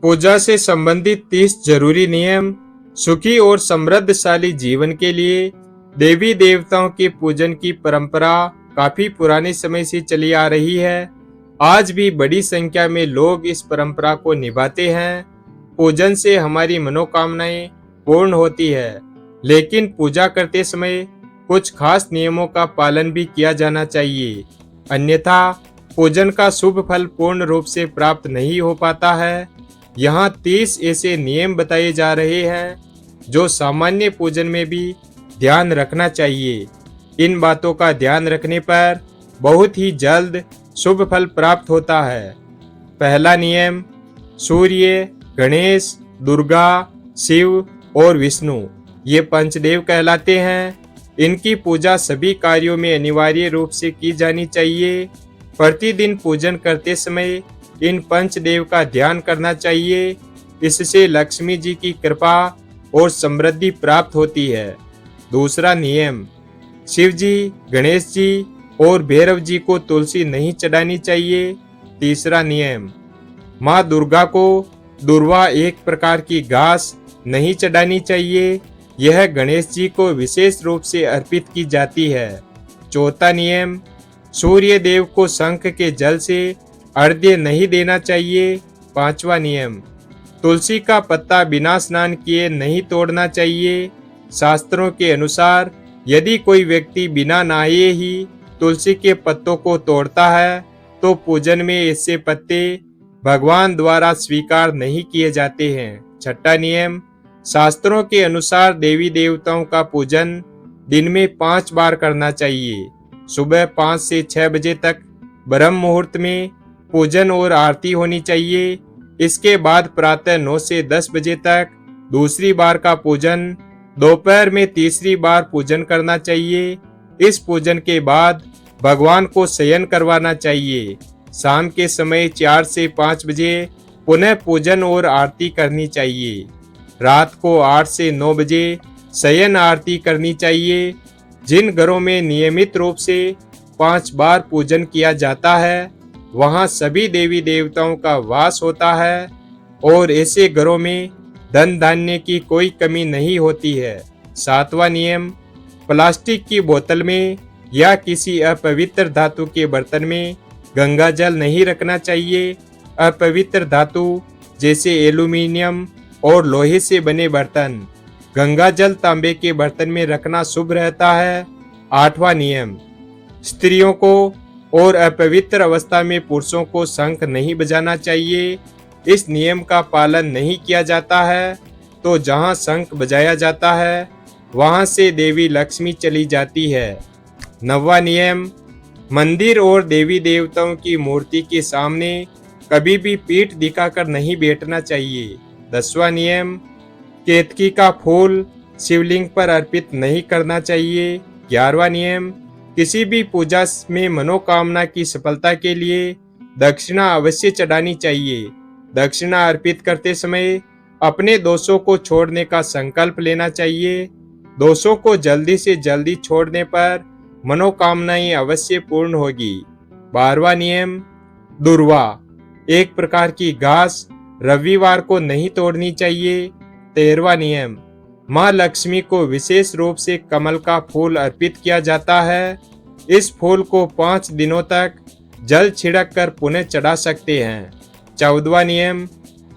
पूजा से संबंधित 30 जरूरी नियम सुखी और समृद्धशाली जीवन के लिए। देवी देवताओं के पूजन की परंपरा काफी पुराने समय से चली आ रही है। आज भी बड़ी संख्या में लोग इस परंपरा को निभाते हैं। पूजन से हमारी मनोकामनाएं पूर्ण होती है, लेकिन पूजा करते समय कुछ खास नियमों का पालन भी किया जाना चाहिए, अन्यथा पूजन का शुभ फल पूर्ण रूप से प्राप्त नहीं हो पाता है। यहाँ 30 ऐसे नियम बताए जा रहे हैं जो सामान्य पूजन में भी ध्यान रखना चाहिए। इन बातों का ध्यान रखने पर बहुत ही जल्द शुभ फल प्राप्त होता है। पहला नियम, सूर्य, गणेश, दुर्गा, शिव और विष्णु ये पंचदेव कहलाते हैं। इनकी पूजा सभी कार्यों में अनिवार्य रूप से की जानी चाहिए। प्रतिदिन पूजन करते समय इन पंचदेव का ध्यान करना चाहिए। इससे लक्ष्मी जी की कृपा और समृद्धि प्राप्त होती है। दूसरा नियम, शिव जी, गणेश जी और भैरव जी को तुलसी नहीं चढ़ानी चाहिए। तीसरा नियम, माँ दुर्गा को दुर्वा एक प्रकार की घास नहीं चढ़ानी चाहिए। यह गणेश जी को विशेष रूप से अर्पित की जाती है। चौथा नियम, सूर्य देव को शंख के जल से अर्घ्य नहीं देना चाहिए। पांचवा नियम, तुलसी का पत्ता बिना स्नान किए नहीं तोड़ना चाहिए। शास्त्रों के अनुसार यदि कोई व्यक्ति बिना नहाए ही तुलसी के पत्तों को तोड़ता है तो पूजन में ऐसे पत्ते भगवान द्वारा स्वीकार नहीं किए जाते हैं। छठा नियम, शास्त्रों के अनुसार देवी देवताओं का पूजन दिन में 5 बार करना चाहिए। सुबह 5 से 6 बजे तक ब्रह्म मुहूर्त में पूजन और आरती होनी चाहिए। इसके बाद प्रातः 9 से 10 बजे तक दूसरी बार का पूजन, दोपहर में तीसरी बार पूजन करना चाहिए। इस पूजन के बाद भगवान को शयन करवाना चाहिए। शाम के समय 4 से 5 बजे पुनः पूजन और आरती करनी चाहिए। रात को 8 से 9 बजे शयन आरती करनी चाहिए। जिन घरों में नियमित रूप से 5 बार पूजन किया जाता है वहां सभी देवी देवताओं का वास होता है और ऐसे घरों में धन धान्य की कोई कमी नहीं होती है। सातवां नियम, प्लास्टिक की बोतल में या किसी अपवित्र धातु के बर्तन में गंगा जल नहीं रखना चाहिए। अपवित्र धातु जैसे एल्यूमीनियम और लोहे से बने बर्तन, गंगा जल तांबे के बर्तन में रखना शुभ रहता है। आठवां नियम, स्त्रियों को और अपवित्र अवस्था में पुरुषों को शंख नहीं बजाना चाहिए। इस नियम का पालन नहीं किया जाता है तो जहां शंख बजाया जाता है वहां से देवी लक्ष्मी चली जाती है। 9वां नियम, मंदिर और देवी देवताओं की मूर्ति के सामने कभी भी पीठ दिखाकर नहीं बैठना चाहिए। 10वां नियम, केतकी का फूल शिवलिंग पर अर्पित नहीं करना चाहिए। 11वां नियम, किसी भी पूजा में मनोकामना की सफलता के लिए दक्षिणा अवश्य चढ़ानी चाहिए। दक्षिणा अर्पित करते समय अपने दोषों को छोड़ने का संकल्प लेना चाहिए। दोषों को जल्दी से जल्दी छोड़ने पर मनोकामनाएं अवश्य पूर्ण होगी। 12वां नियम, दुर्वा एक प्रकार की घास रविवार को नहीं तोड़नी चाहिए। 13वां नियम, माँ लक्ष्मी को विशेष रूप से कमल का फूल अर्पित किया जाता है। इस फूल को 5 दिनों तक जल छिड़क कर पुनः चढ़ा सकते हैं। 14वां नियम,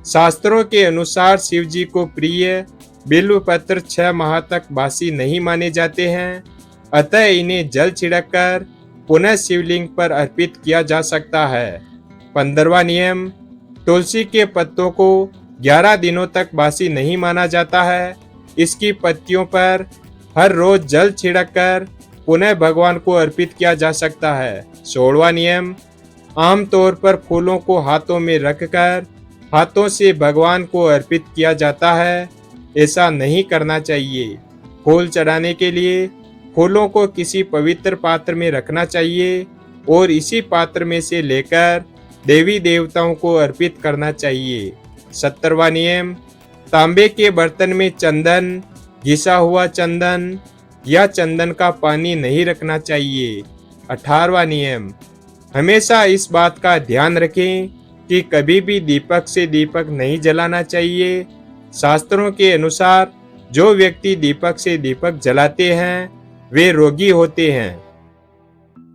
शास्त्रों के अनुसार शिव जी को प्रिय बिल्व पत्र 6 माह तक बासी नहीं माने जाते हैं, अतः इन्हें जल छिड़क कर पुनः शिवलिंग पर अर्पित किया जा सकता है। 15वां नियम, तुलसी के पत्तों को 11 दिनों तक बासी नहीं माना जाता है। इसकी पत्तियों पर हर रोज जल छिड़क कर पुनः भगवान को अर्पित किया जा सकता है। 16वां नियम, आमतौर पर फूलों को हाथों में रखकर हाथों से भगवान को अर्पित किया जाता है। ऐसा नहीं करना चाहिए। फूल चढ़ाने के लिए फूलों को किसी पवित्र पात्र में रखना चाहिए और इसी पात्र में से लेकर देवी देवताओं को अर्पित करना चाहिए। 17वां नियम, तांबे के बर्तन में चंदन, घिसा हुआ चंदन या चंदन का पानी नहीं रखना चाहिए। 18वां नियम, हमेशा इस बात का ध्यान रखें कि कभी भी दीपक से दीपक नहीं जलाना चाहिए। शास्त्रों के अनुसार जो व्यक्ति दीपक से दीपक जलाते हैं वे रोगी होते हैं।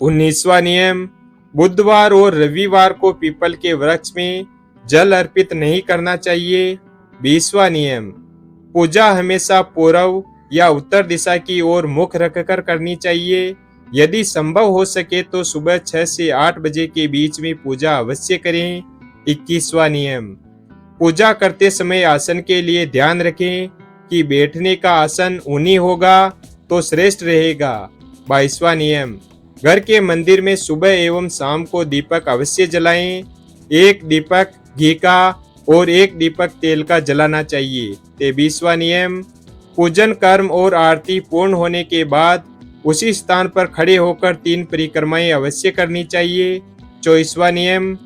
19वां नियम, बुधवार और रविवार को पीपल के वृक्ष में जल अर्पित नहीं करना चाहिए। 20वां नियम, पूजा हमेशा पूर्व या उत्तर दिशा की ओर मुख रखकर करनी चाहिए। यदि संभव हो सके तो सुबह 6 से 8 बजे के बीच में पूजा अवश्य करें। 21वां नियम, पूजा करते समय आसन के लिए ध्यान रखें कि बैठने का आसन ऊनी होगा तो श्रेष्ठ रहेगा। 22वां नियम, घर के मंदिर में सुबह एवं शाम को दीपक अवश्य जलाएं। एक दीपक घी का और एक दीपक तेल का जलाना चाहिए। 23वां नियम, पूजन कर्म और आरती पूर्ण होने के बाद उसी स्थान पर खड़े होकर 3 परिक्रमाएं अवश्य करनी चाहिए। 24वां नियम,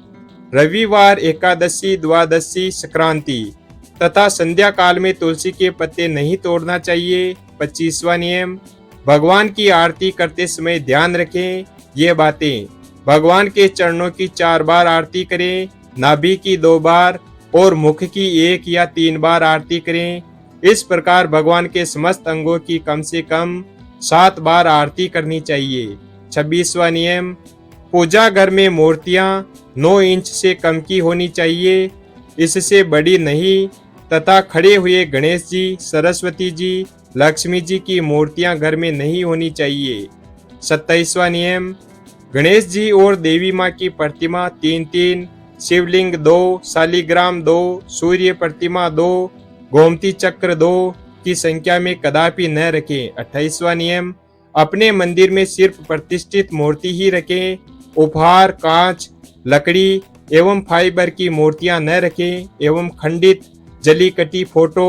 रविवार, एकादशी, द्वादशी, संक्रांति तथा संध्या काल में तुलसी के पत्ते नहीं तोड़ना चाहिए। 25वां नियम, भगवान की आरती करते समय ध्यान रखें ये बातें। भगवान के चरणों की 4 बार आरती करें, नाभि की 2 बार और मुख की 1 या 3 बार आरती करें। इस प्रकार भगवान के समस्त अंगों की कम से कम 7 बार आरती करनी चाहिए। 26वां नियम, पूजा घर में मूर्तियां 9 इंच से कम की होनी चाहिए, इससे बड़ी नहीं, तथा खड़े हुए गणेश जी, सरस्वती जी, लक्ष्मी जी की मूर्तियां घर में नहीं होनी चाहिए। 27वां नियम, गणेश जी और देवी माँ की प्रतिमा 3-3, शिवलिंग 2, शालिग्राम 2, सूर्य प्रतिमा 2, गोमती चक्र 2 की संख्या में कदापि न रखें। 28वां नियम, अपने मंदिर में सिर्फ प्रतिष्ठित मूर्ति ही रखें। उपहार, कांच, लकड़ी एवं फाइबर की मूर्तियां न रखें एवं खंडित, जली कटी फोटो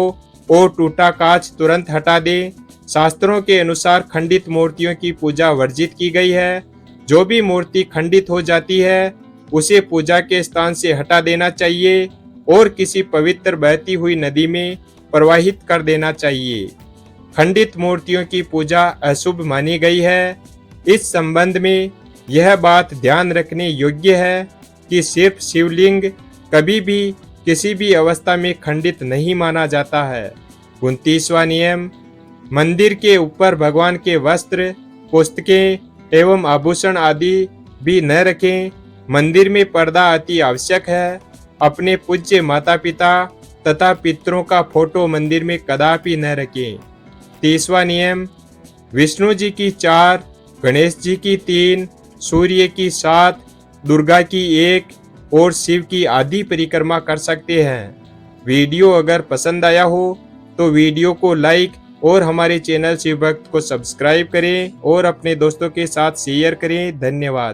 और टूटा कांच तुरंत हटा दें। शास्त्रों के अनुसार खंडित मूर्तियों की पूजा वर्जित की गई है। जो भी मूर्ति खंडित हो जाती है उसे पूजा के स्थान से हटा देना चाहिए और किसी पवित्र बहती हुई नदी में प्रवाहित कर देना चाहिए। खंडित मूर्तियों की पूजा अशुभ मानी गई है। इस संबंध में यह बात ध्यान रखने योग्य है कि सिर्फ शिवलिंग कभी भी किसी भी अवस्था में खंडित नहीं माना जाता है। 29वां नियम, मंदिर के ऊपर भगवान के वस्त्र, पुस्तकें एवं आभूषण आदि भी न रखें। मंदिर में पर्दा अति आवश्यक है। अपने पूज्य माता पिता तथा पितरों का फोटो मंदिर में कदापि न रखें। 30वां नियम, विष्णु जी की 4, गणेश जी की 3, सूर्य की 7, दुर्गा की 1 और शिव की आधी परिक्रमा कर सकते हैं। वीडियो अगर पसंद आया हो तो वीडियो को लाइक और हमारे चैनल शिव भक्त को सब्सक्राइब करें और अपने दोस्तों के साथ शेयर करें। धन्यवाद।